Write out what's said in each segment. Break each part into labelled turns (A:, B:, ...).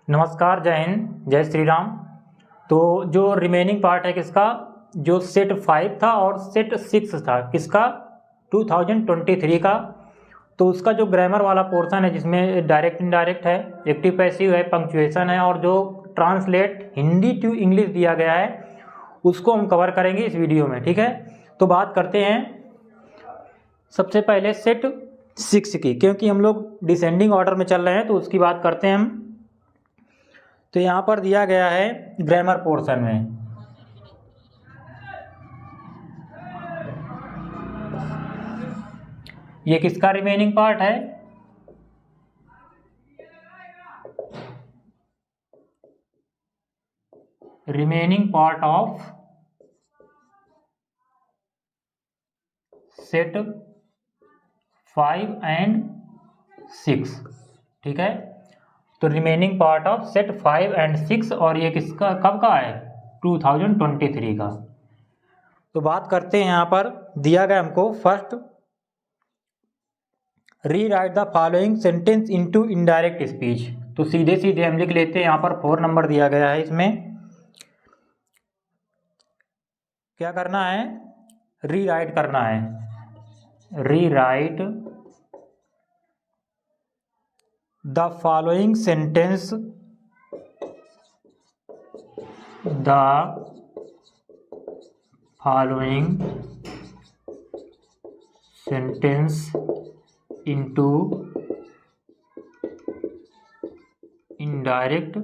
A: नमस्कार, जय हिंद, जय श्री राम। तो जो रिमेनिंग पार्ट है किसका, जो सेट 5 था और सेट 6 था किसका 2023 का, तो उसका जो ग्रामर वाला पोर्शन है जिसमें डायरेक्ट इनडायरेक्ट है, एक्टिव पैसिव है, पंक्चुएशन है और जो ट्रांसलेट हिंदी टू इंग्लिश दिया गया है उसको हम कवर करेंगे इस वीडियो में। ठीक है, तो बात करते हैं सबसे पहले सेट 6 की, क्योंकि हम लोग डिसेंडिंग ऑर्डर में चल रहे हैं तो उसकी बात करते हैं हम। तो यहाँ पर दिया गया है ग्रामर पोर्शन में ये किसका रिमेनिंग पार्ट है, remaining part of set 5 and 6। ठीक है, तो remaining part of set 5 and 6 और ये किसका कब का है 2023 का। तो बात करते हैं, यहाँ पर दिया गया हमको फर्स्ट री right the following sentence into indirect speech. तो सीधे सीधे हम लिख लेते हैं, यहाँ पर 4 नंबर दिया गया है, इसमें क्या करना है, री राइट करना है, rewrite the following sentence, the following sentence into indirect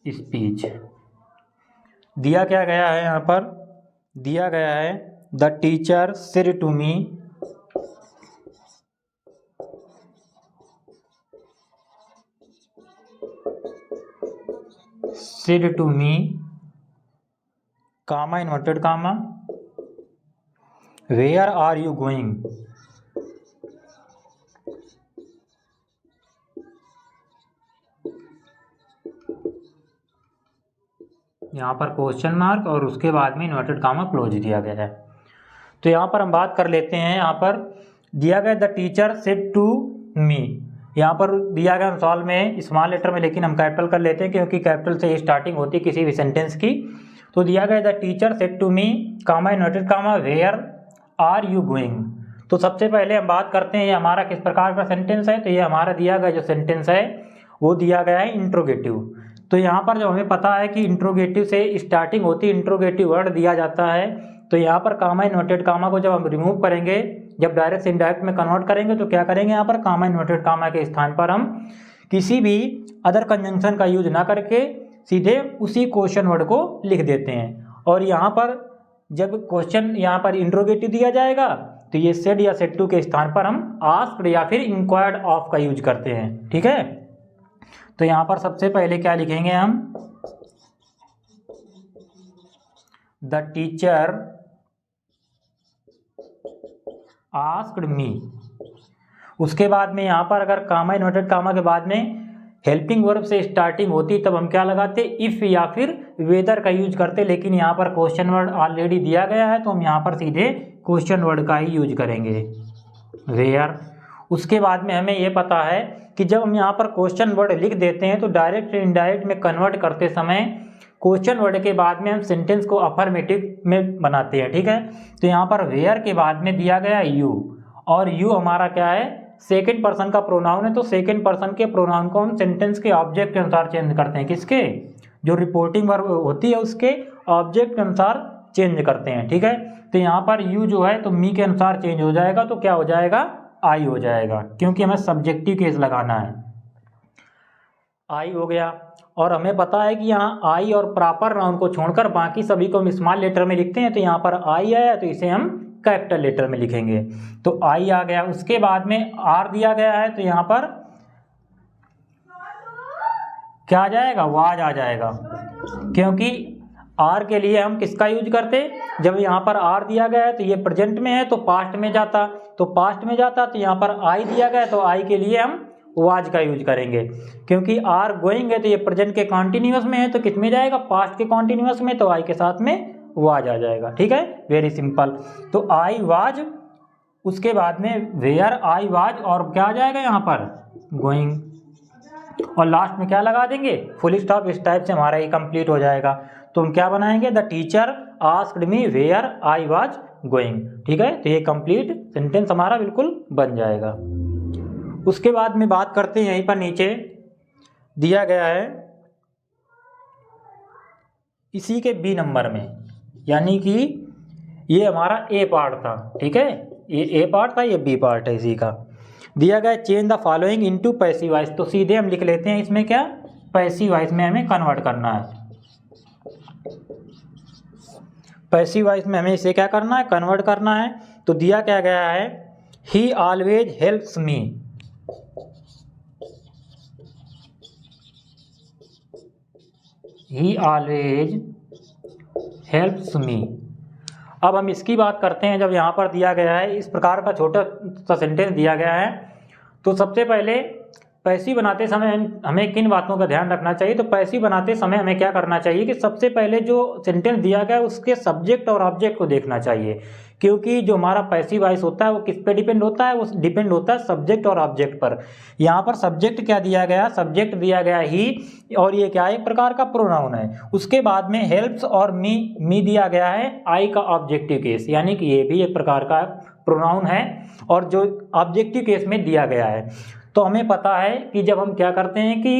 A: speech. दिया क्या गया है, यहाँ पर दिया गया है the teacher said to me, said to me, comma inverted comma, where are you going? यहाँ पर क्वेश्चन मार्क और उसके बाद में इन्वर्टेड कामा क्लोज दिया गया है। तो यहाँ पर हम बात कर लेते हैं, यहाँ पर दिया गया the teacher said to me, यहाँ पर दिया गया सॉल्व में स्मॉल लेटर में, लेकिन हम कैपिटल कर लेते हैं क्योंकि कैपिटल से स्टार्टिंग होती है किसी भी सेंटेंस की। तो दिया गया the teacher said to me, comma inverted comma, where are you going. तो सबसे पहले हम बात करते हैं ये हमारा किस प्रकार का सेंटेंस है। तो ये हमारा दिया गया जो सेंटेंस है वो दिया गया है इंट्रोगेटिव। तो यहाँ पर जो हमें पता है कि इंट्रोगेटिव से स्टार्टिंग होती है, इंट्रोगेटिव वर्ड दिया जाता है। तो यहाँ पर कामा इन्वर्टेड कामा को जब हम रिमूव करेंगे, जब डायरेक्ट से इनडायरेक्ट में कन्वर्ट करेंगे तो क्या करेंगे, यहाँ पर कामा इन्वर्टेड कामा के स्थान पर हम किसी भी अदर कंजंक्शन का यूज ना करके सीधे उसी क्वेश्चन वर्ड को लिख देते हैं। और यहाँ पर जब क्वेश्चन यहाँ पर इंट्रोगेटिव दिया जाएगा तो ये सेड या सेड टू के स्थान पर हम आस्क्ड या फिर इंक्वायर्ड ऑफ का यूज करते हैं। ठीक है, तो यहाँ पर सबसे पहले क्या लिखेंगे हम, द टीचर आस्क्ड मी। उसके बाद में यहाँ पर अगर कामा इन्वर्टेड कामा के बाद में हेल्पिंग वर्ब से स्टार्टिंग होती तब हम क्या लगाते, इफ या फिर वेदर का यूज करते, लेकिन यहाँ पर क्वेश्चन वर्ड ऑलरेडी दिया गया है तो हम यहाँ पर सीधे क्वेश्चन वर्ड का ही यूज करेंगे, वेयर। उसके बाद में हमें ये पता है कि जब हम यहाँ पर क्वेश्चन वर्ड लिख देते हैं तो डायरेक्ट से इनडायरेक्ट में कन्वर्ट करते समय क्वेश्चन वर्ड के बाद में हम सेंटेंस को अफर्मेटिव में बनाते हैं। ठीक है, तो यहाँ पर वेयर के बाद में दिया गया यू, और यू हमारा क्या है, सेकंड पर्सन का प्रोनाउन है। तो सेकंड पर्सन के प्रोनाउन को हम सेंटेंस के ऑब्जेक्ट के अनुसार चेंज करते हैं, किसके, जो रिपोर्टिंग वर्ब होती है उसके ऑब्जेक्ट के अनुसार चेंज करते हैं। ठीक है, तो यहाँ पर यू जो है तो मी के अनुसार चेंज हो जाएगा, तो क्या हो जाएगा, आई हो जाएगा, क्योंकि हमें सब्जेक्टिव केस लगाना है, आई हो गया। और हमें पता है कि यहाँ आई और प्रॉपर नाउन को छोड़कर बाकी सभी को हम स्मॉल लेटर में लिखते हैं। तो यहाँ पर आई आया तो इसे हम कैपिटल लेटर में लिखेंगे, तो आई आ गया। उसके बाद में आर दिया गया है तो यहाँ पर क्या आ जाएगा, वाज आ जाएगा, क्योंकि आर के लिए हम किसका यूज करते, जब यहाँ पर आर दिया गया है तो ये प्रेजेंट में है तो पास्ट में जाता, तो पास्ट में जाता, तो यहाँ पर आई दिया गया है तो आई के लिए हम वाज का यूज करेंगे, क्योंकि आर गोइंग है तो ये प्रेजेंट के कॉन्टिन्यूअस में है तो किस में जाएगा, पास्ट के कॉन्टिन्यूअस में, तो आई के साथ में वाज आ जाएगा। ठीक है, वेरी सिंपल। तो आई वाज, उसके बाद में वेयर आई वाज, और क्या आ जाएगा यहाँ पर गोइंग। और लास्ट में क्या लगा देंगे, फुल स्टॉप। इस टाइप से हमारा ये कंप्लीट हो जाएगा। तो हम क्या बनाएंगे, the teacher asked me where I was going. ठीक है, तो ये कंप्लीट सेंटेंस हमारा बिल्कुल बन जाएगा। उसके बाद में बात करते हैं, यहीं पर नीचे दिया गया है इसी के बी नंबर में, यानी कि ये हमारा ए पार्ट था। ठीक है, ये ए पार्ट था, ये बी पार्ट है इसी का। दिया गया change the following into passive voice, तो सीधे हम लिख लेते हैं इसमें क्या, पैसिव वॉइस में हमें कन्वर्ट करना है। पैसिव वॉइस में हमें इसे क्या करना है, कन्वर्ट करना है। तो दिया क्या गया है, ही ऑलवेज हेल्प्स मी। ही ऑलवेज हेल्प्स मी। अब हम इसकी बात करते हैं। जब यहाँ पर दिया गया है इस प्रकार का छोटा सा सेंटेंस दिया गया है, तो सबसे पहले पैसिव बनाते समय हमें किन बातों का ध्यान रखना चाहिए। तो पैसिव बनाते समय हमें क्या करना चाहिए कि सबसे पहले जो सेंटेंस दिया गया है उसके सब्जेक्ट और ऑब्जेक्ट को देखना चाहिए, क्योंकि जो हमारा पैसिव वॉइस होता है वो किस पे डिपेंड होता है, वो डिपेंड होता है सब्जेक्ट और ऑब्जेक्ट पर। यहाँ पर सब्जेक्ट क्या दिया गया, सब्जेक्ट दिया गया ही, और ये क्या एक प्रकार का प्रोनाउन है। उसके बाद में हेल्प्स और मी दिया गया है आई का ऑब्जेक्टिव केस, यानी कि ये भी एक प्रकार का प्रोनाउन है और जो ऑब्जेक्टिव केस में दिया गया है। तो हमें पता है कि जब हम क्या करते हैं कि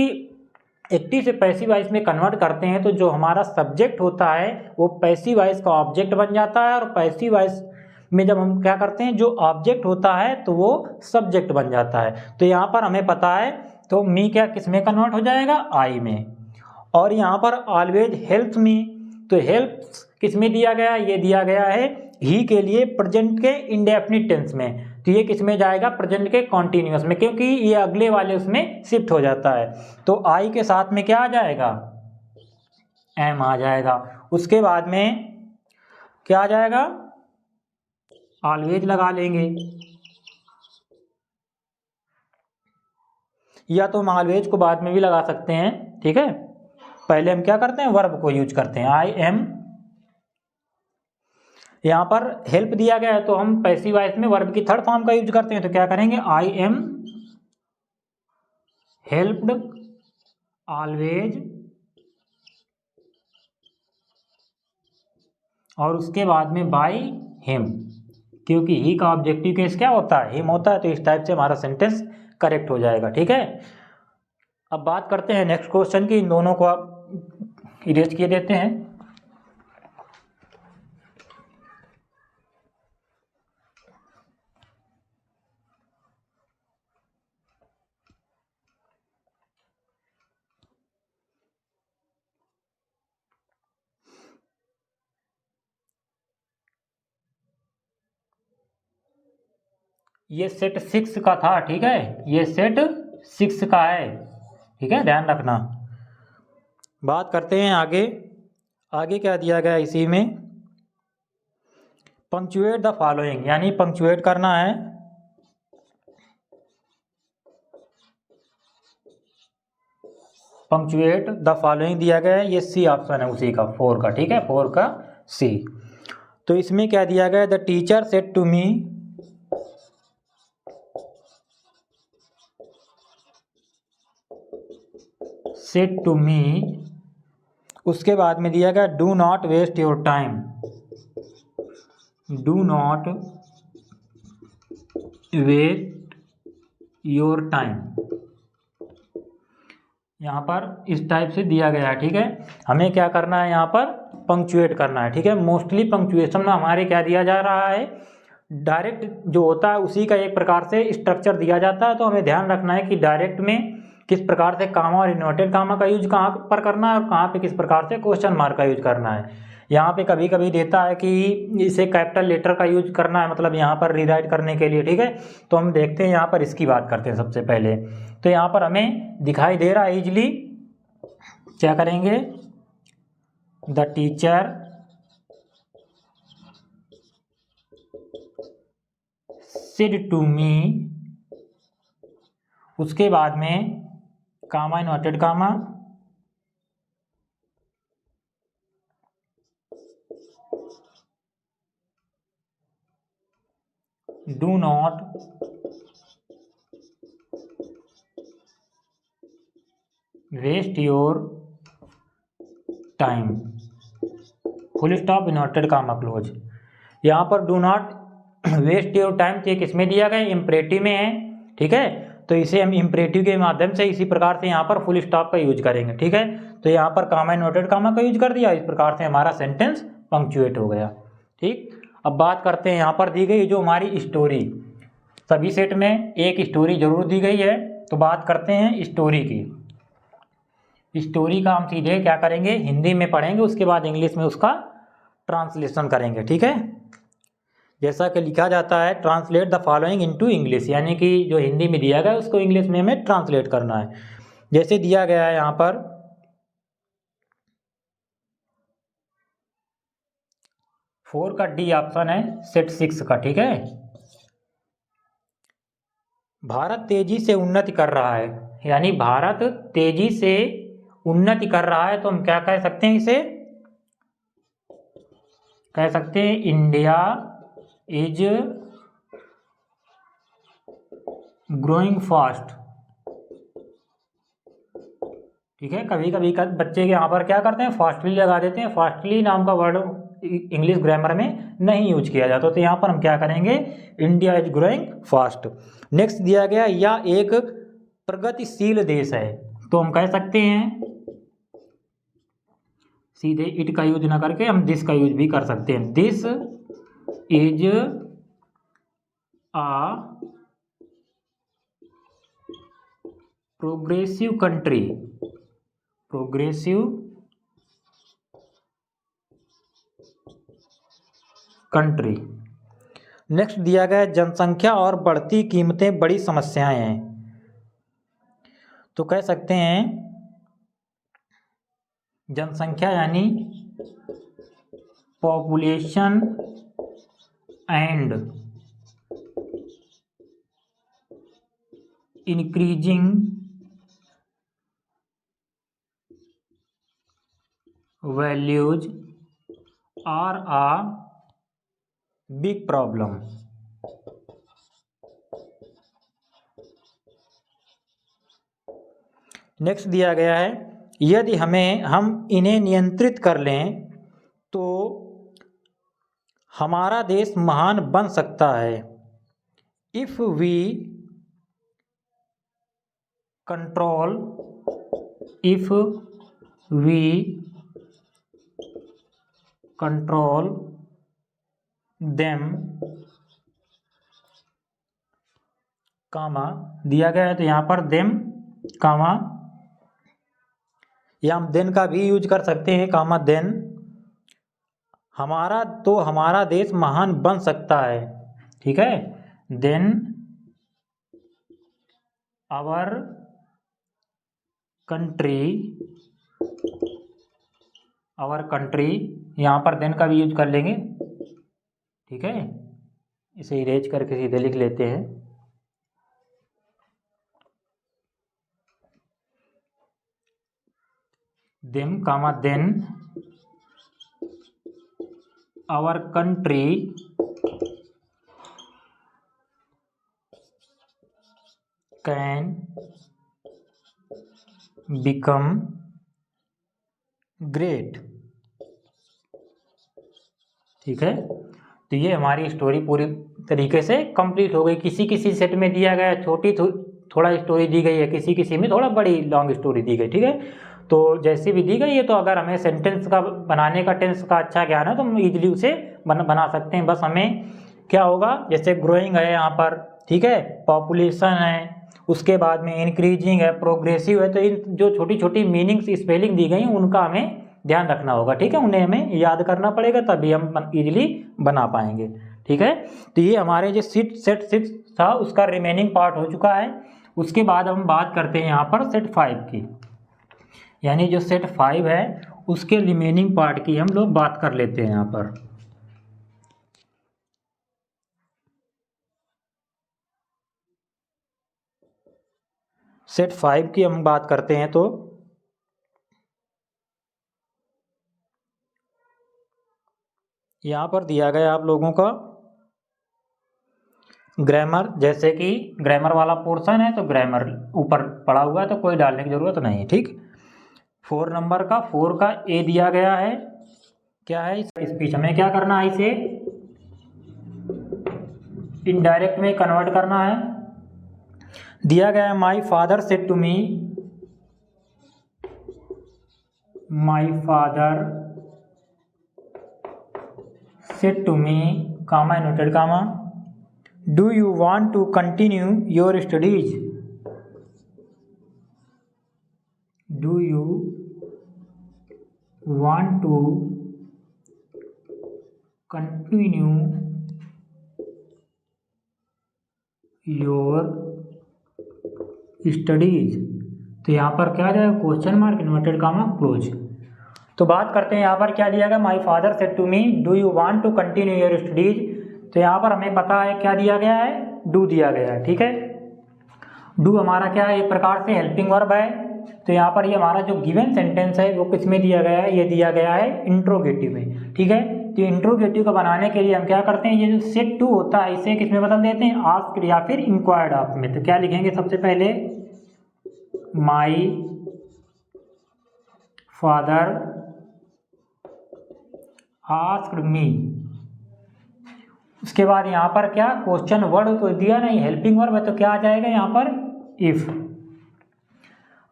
A: एक्टिव से पैसिव वॉइस में कन्वर्ट करते हैं, तो जो हमारा सब्जेक्ट होता है वो पैसिव वॉइस का ऑब्जेक्ट बन जाता है, और पैसिव वॉइस में जब हम क्या करते हैं, जो ऑब्जेक्ट होता है तो वो सब्जेक्ट बन जाता है। तो यहाँ पर हमें पता है, तो मी क्या किस में कन्वर्ट हो जाएगा, आई में। और यहाँ पर ऑलवेज हेल्प्स मी, तो हेल्प्स किस में दिया गया, ये दिया गया है ही के लिए प्रेजेंट के इंडेफिनिट टेंस में। तो ये किस में जाएगा, प्रेजेंट के कॉन्टिन्यूअस में, क्योंकि ये अगले वाले उसमें शिफ्ट हो जाता है। तो आई के साथ में क्या आ जाएगा, एम आ जाएगा। उसके बाद में क्या आ जाएगा, ऑलवेज लगा लेंगे, या तो हम ऑलवेज को बाद में भी लगा सकते हैं। ठीक है, पहले हम क्या करते हैं, वर्ब को यूज करते हैं, आई एम। यहाँ पर हेल्प दिया गया है तो हम पैसिव वॉइस में वर्ब की थर्ड फॉर्म का यूज करते हैं। तो क्या करेंगे, आई एम हेल्प्ड ऑलवेज, और उसके बाद में बाय हिम, क्योंकि ही का ऑब्जेक्टिव केस क्या होता है, हिम होता है। तो इस टाइप से हमारा सेंटेंस करेक्ट हो जाएगा। ठीक है, अब बात करते हैं नेक्स्ट क्वेश्चन की। इन दोनों को आप इरेज किए देते हैं। ये सेट 6 का था। ठीक है, ये सेट 6 का है। ठीक है, ध्यान रखना। बात करते हैं आगे। आगे क्या दिया गया इसी में, पंक्चुएट द फॉलोइंग, यानी पंक्चुएट करना है। पंक्चुएट द फॉलोइंग दिया गया है, ये सी ऑप्शन है उसी का, 4 का। ठीक है, 4 का सी। तो इसमें क्या दिया गया है, the teacher said to me, said to me. उसके बाद में दिया गया do not waste your time, do not waste your time. यहाँ पर इस टाइप से दिया गया है। ठीक है, हमें क्या करना है, यहाँ पर पंक्चुएट करना है। ठीक है, मोस्टली पंक्चुएशन में हमारे क्या दिया जा रहा है, डायरेक्ट जो होता है उसी का एक प्रकार से स्ट्रक्चर दिया जाता है। तो हमें ध्यान रखना है कि डायरेक्ट में किस प्रकार से कामा और इन्वर्टेड कामा का यूज कहाँ पर करना है और कहाँ पे किस प्रकार से क्वेश्चन मार्क का यूज करना है। यहाँ पे कभी कभी देता है कि इसे कैपिटल लेटर का यूज करना है, मतलब यहाँ पर रीराइट करने के लिए। ठीक है, तो हम देखते हैं यहाँ पर इसकी बात करते हैं सबसे पहले। तो यहाँ पर हमें दिखाई दे रहा है इजली, क्या करेंगे, the teacher said to me, उसके बाद में comma inverted comma, do not waste your time, full stop, inverted comma close. यहाँ पर do not waste your time तो ये किसमें दिया गया, इम्परेटिव में है, ठीक है। तो इसे हम इम्परेटिव के माध्यम से इसी प्रकार से यहाँ पर फुल स्टॉप का यूज करेंगे, ठीक है। तो यहाँ पर कामा इन्वर्टेड कामा का यूज कर दिया, इस प्रकार से हमारा सेंटेंस पंक्चुएट हो गया, ठीक। अब बात करते हैं, यहाँ पर दी गई जो हमारी स्टोरी, सभी सेट में एक स्टोरी जरूर दी गई है, तो बात करते हैं स्टोरी की। स्टोरी का हम सीधे क्या करेंगे, हिंदी में पढ़ेंगे, उसके बाद इंग्लिश में उसका ट्रांसलेशन करेंगे, ठीक है। जैसा कि लिखा जाता है, translate the following into English, यानी कि जो हिंदी में दिया गया है उसको इंग्लिश में हमें ट्रांसलेट करना है। जैसे दिया गया है यहाँ पर 4 का डी ऑप्शन है सेट 6 का, ठीक है। भारत तेजी से उन्नति कर रहा है, यानी भारत तेजी से उन्नति कर रहा है, तो हम क्या कह सकते हैं, इसे कह सकते हैं इंडिया इज ग्रोइंग फास्ट, ठीक है। कभी कभी बच्चे के यहाँ पर क्या करते हैं, फास्टली लगा देते हैं, फास्टली नाम का वर्ड इंग्लिश ग्रामर में नहीं यूज किया जाता, तो यहाँ पर हम क्या करेंगे, India is growing fast. Next दिया गया, या एक प्रगतिशील देश है, तो हम कह सकते हैं सीधे इट का यूज ना करके हम दिस का यूज भी कर सकते हैं, this is a progressive country, progressive country. Next दिया गया जनसंख्या और बढ़ती कीमतें बड़ी समस्याएं हैं, तो कह सकते हैं जनसंख्या यानी population and increasing values are a big problem. Next दिया गया है, यदि हम इन्हें नियंत्रित कर लें तो हमारा देश महान बन सकता है, if we control, if we control them, comma दिया गया है, तो यहाँ पर देम कामा, या हम देन का भी यूज कर सकते हैं, कामा देन, हमारा देश महान बन सकता है, ठीक है। देन आवर कंट्री, यहाँ पर देन का भी यूज कर लेंगे, ठीक है। इसे इरेज करके सीधे लिख लेते हैं, them comma then our country can become great, ठीक है। तो ये हमारी स्टोरी पूरी तरीके से कंप्लीट हो गई। किसी किसी सेट में दिया गया थोड़ा स्टोरी दी गई है, किसी किसी में थोड़ा बड़ी लॉन्ग स्टोरी दी गई, ठीक है। तो जैसी भी दी गई है, तो अगर हमें सेंटेंस का बनाने का टेंस का अच्छा ज्ञान है तो हम इजीली उसे बना सकते हैं। बस हमें क्या होगा, जैसे ग्रोइंग है यहाँ पर, ठीक है, पॉपुलेशन है, उसके बाद में इंक्रीजिंग है, प्रोग्रेसिव है, तो इन जो छोटी छोटी मीनिंग्स स्पेलिंग दी गई उनका हमें ध्यान रखना होगा, ठीक है। उन्हें हमें याद करना पड़ेगा, तभी हम इजीली बना पाएंगे, ठीक है। तो ये हमारे जो सेट 6 था उसका रिमेनिंग पार्ट हो चुका है। उसके बाद हम बात करते हैं यहाँ पर सेट 5 की, यानी जो सेट 5 है उसके रिमेनिंग पार्ट की हम लोग बात कर लेते हैं यहाँ पर। सेट 5 की हम बात करते हैं, तो यहाँ पर दिया गया आप लोगों का ग्रामर, जैसे कि ग्रामर वाला पोर्शन है तो ग्रामर ऊपर पड़ा हुआ है तो कोई डालने की ज़रूरत नहीं है, ठीक। 4 नंबर का 4 का ए दिया गया है, क्या है स्पीच, हमें क्या करना है, इसे इनडायरेक्ट में कन्वर्ट करना है। दिया गया है my father said to me, my father said to me, comma inverted comma, do you want to continue your studies, do you want to continue your studies. तो यहाँ पर क्या आ जाएगा, question mark inverted comma close. तो बात करते हैं यहाँ पर क्या दिया गया, my father said to me do you want to continue your studies. तो यहाँ पर हमें पता है क्या दिया गया है, डू दिया गया है, ठीक है। डू हमारा क्या है, एक प्रकार से हेल्पिंग वर्ब है। तो यहाँ पर ये हमारा जो गिवन सेंटेंस है वो किस में दिया गया है, ये दिया गया है इंट्रोगेटिव में, ठीक है। तो इंट्रोगेटिव को बनाने के लिए हम क्या करते हैं, ये जो सेड टू होता है इसे किस में बदल देते हैं, आस्क्ड या फिर इंक्वायर्ड ऑफ में। तो क्या लिखेंगे, सबसे पहले माई फादर आस्क्ड मी, उसके बाद यहाँ पर क्या क्वेश्चन वर्ड तो दिया नहीं, हेल्पिंग वर्ब है, तो क्या आ जाएगा यहाँ पर इफ।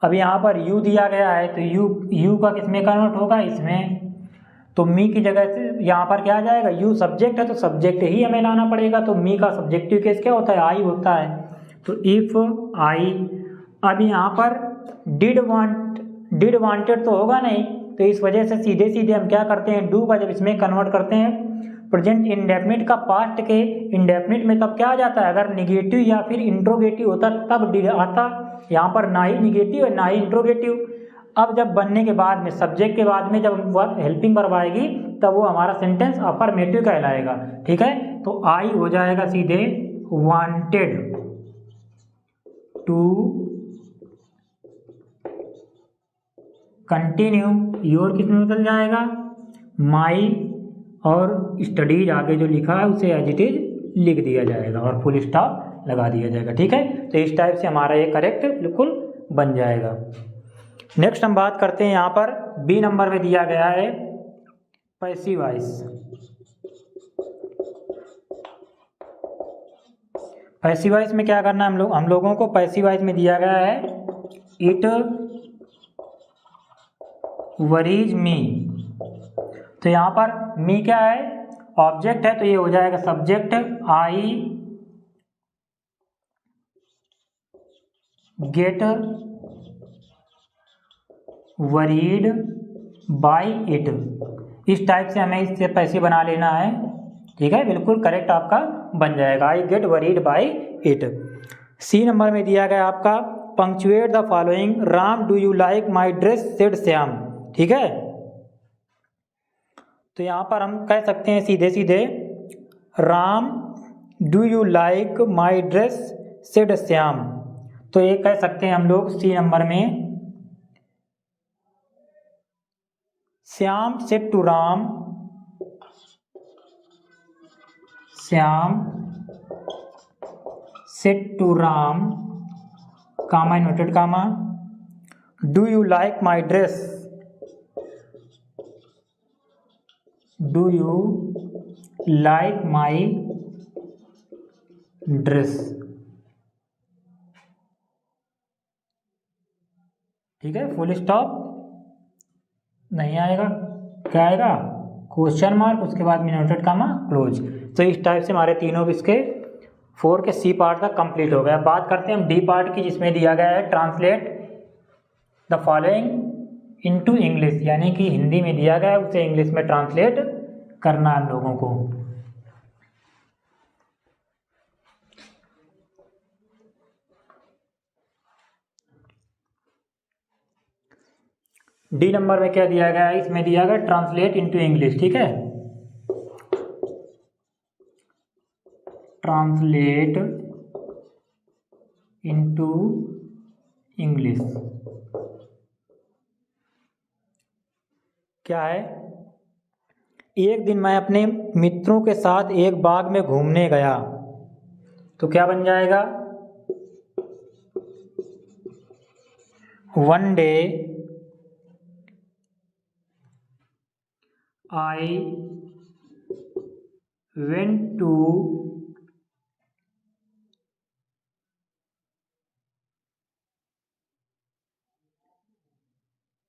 A: अब यहाँ पर यू दिया गया है तो यू का किस में कन्वर्ट होगा, इसमें। तो मी की जगह से यहाँ पर क्या आ जाएगा, यू सब्जेक्ट है तो सब्जेक्ट ही हमें लाना पड़ेगा। तो मी का सब्जेक्टिव केस क्या होता है, आई होता है। तो इफ आई, अब यहाँ पर डिड वांटेड तो होगा नहीं, तो इस वजह से सीधे सीधे हम क्या करते हैं, डू का जब इसमें कन्वर्ट करते हैं प्रेजेंट इंडेफिनिट का पास्ट के इंडेफिनिट में, तब क्या आ जाता है, अगर निगेटिव या फिर इंट्रोगेटिव होता तब डिड आता। यहाँ पर ना ही निगेटिव है ना ही इंट्रोगेटिव। अब जब बनने के बाद में सब्जेक्ट के बाद में जब हेल्पिंग वर्ब आएगी तब वो हमारा सेंटेंस अफर्मेटिव कहलाएगा, ठीक है। तो आई हो जाएगा सीधे वांटेड टू कंटिन्यू, योर किस में बदल जाएगा, माई, और स्टडीज आगे जो लिखा है उसे एज इट इज लिख दिया जाएगा और फुल स्टॉप लगा दिया जाएगा, ठीक है। तो इस टाइप से हमारा ये करेक्ट बिल्कुल बन जाएगा। नेक्स्ट हम बात करते हैं, यहाँ पर बी नंबर में दिया गया है पैसिव वॉइस। पैसिव वॉइस में क्या करना है हम लोगों को, पैसिव वॉइस में दिया गया है इट वरीज मी। तो यहाँ पर मी क्या है, ऑब्जेक्ट है, तो ये हो जाएगा subject, I get worried by it. इस टाइप से हमें इससे पैसे बना लेना है, ठीक है, बिल्कुल करेक्ट आपका बन जाएगा, I get worried by it. C number में दिया गया आपका punctuate the following, Ram do you like my dress said Shyam, ठीक है। तो यहाँ पर हम कह सकते हैं सीधे सीधे, Ram do you like my dress said Shyam. तो ये कह सकते हैं हम लोग सी नंबर में, Shyam said to Ram, Shyam said to Ram, comma inverted comma, do you like my dress, do you like my dress, ठीक है, फुल स्टॉप नहीं आएगा, क्या आएगा, क्वेश्चन मार्क, उसके बाद में इन्वर्टेड कामा क्लोज। तो इस टाइप से हमारे तीनों इसके 4 के सी पार्ट तक कंप्लीट हो गया। बात करते हैं हम डी पार्ट की, जिसमें दिया गया है translate the following into English, यानी कि हिंदी में दिया गया है उसे इंग्लिश में ट्रांसलेट करना है हम लोगों को। डी नंबर में क्या दिया गया है, इसमें दिया गया ट्रांसलेट इनटू इंग्लिश, ठीक है, ट्रांसलेट इनटू इंग्लिश। क्या है, एक दिन मैं अपने मित्रों के साथ एक बाग में घूमने गया। तो क्या बन जाएगा, one day I went to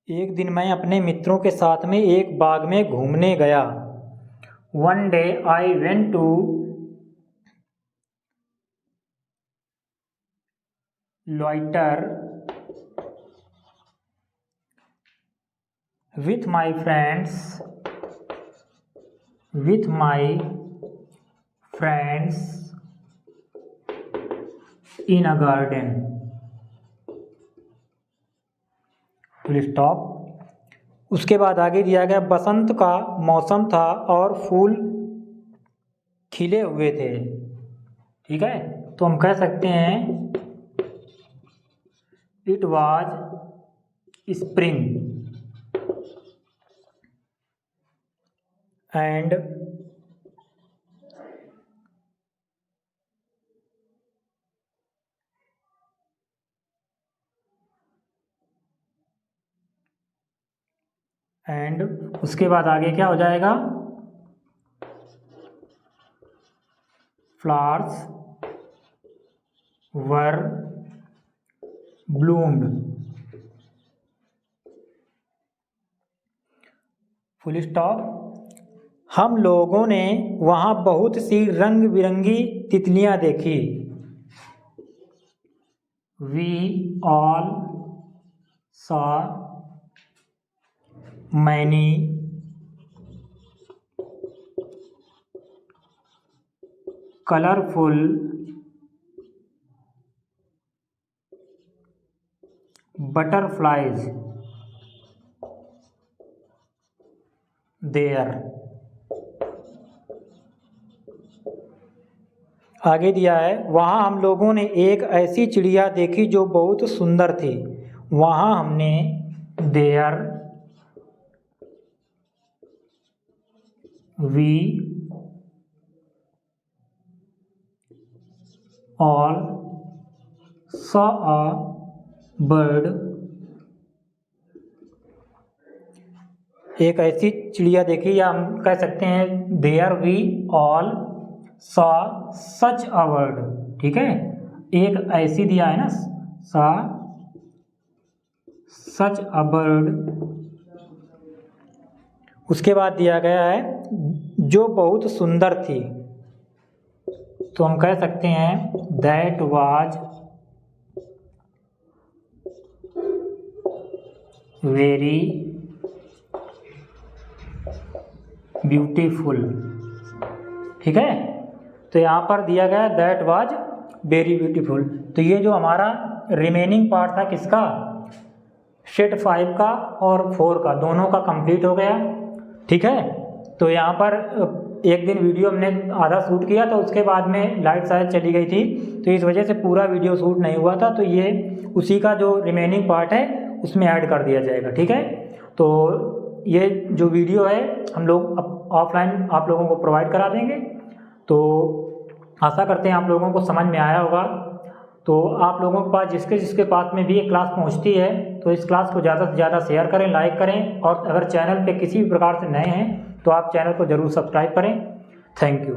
A: एक दिन मैं अपने मित्रों के साथ में एक बाग में घूमने गया। One day I went to loiter with my friends in a garden। Full stop. उसके बाद आगे दिया गया बसंत का मौसम था और फूल खिले हुए थे। ठीक है, तो हम कह सकते हैं इट वाज स्प्रिंग and उसके बाद आगे क्या हो जाएगा, फ्लावर्स वर ब्लूम्ड। Full stop. हम लोगों ने वहाँ बहुत सी रंग बिरंगी तितलियाँ देखी। We all saw many colourful butterflies there. आगे दिया है वहाँ हम लोगों ने एक ऐसी चिड़िया देखी जो बहुत सुंदर थी। वहाँ हमने there we all saw a bird. एक ऐसी चिड़िया देखी, या हम कह सकते हैं there we all saw such a bird. ठीक है, एक ऐसी दिया है ना, सॉ सच अ बर्ड। उसके बाद दिया गया है जो बहुत सुंदर थी, तो हम कह सकते हैं दैट वाज वेरी ब्यूटीफुल। ठीक है, तो यहाँ पर दिया गया दैट वाज वेरी ब्यूटीफुल। तो ये जो हमारा रिमेनिंग पार्ट था किसका, सेट 5 का और 4 का, दोनों का कंप्लीट हो गया। ठीक है, तो यहाँ पर एक दिन वीडियो हमने आधा शूट किया, तो उसके बाद में लाइट शायद चली गई थी, तो इस वजह से पूरा वीडियो शूट नहीं हुआ था। तो ये उसी का जो रिमेनिंग पार्ट है उसमें ऐड कर दिया जाएगा। ठीक है, तो ये जो वीडियो है हम लोग ऑफलाइन आप लोगों को प्रोवाइड करा देंगे। तो आशा करते हैं आप लोगों को समझ में आया होगा। तो आप लोगों के पास जिसके पास में भी ये क्लास पहुंचती है, तो इस क्लास को ज़्यादा से ज़्यादा शेयर करें, लाइक करें, और अगर चैनल पे किसी भी प्रकार से नए हैं तो आप चैनल को ज़रूर सब्सक्राइब करें। Thank you.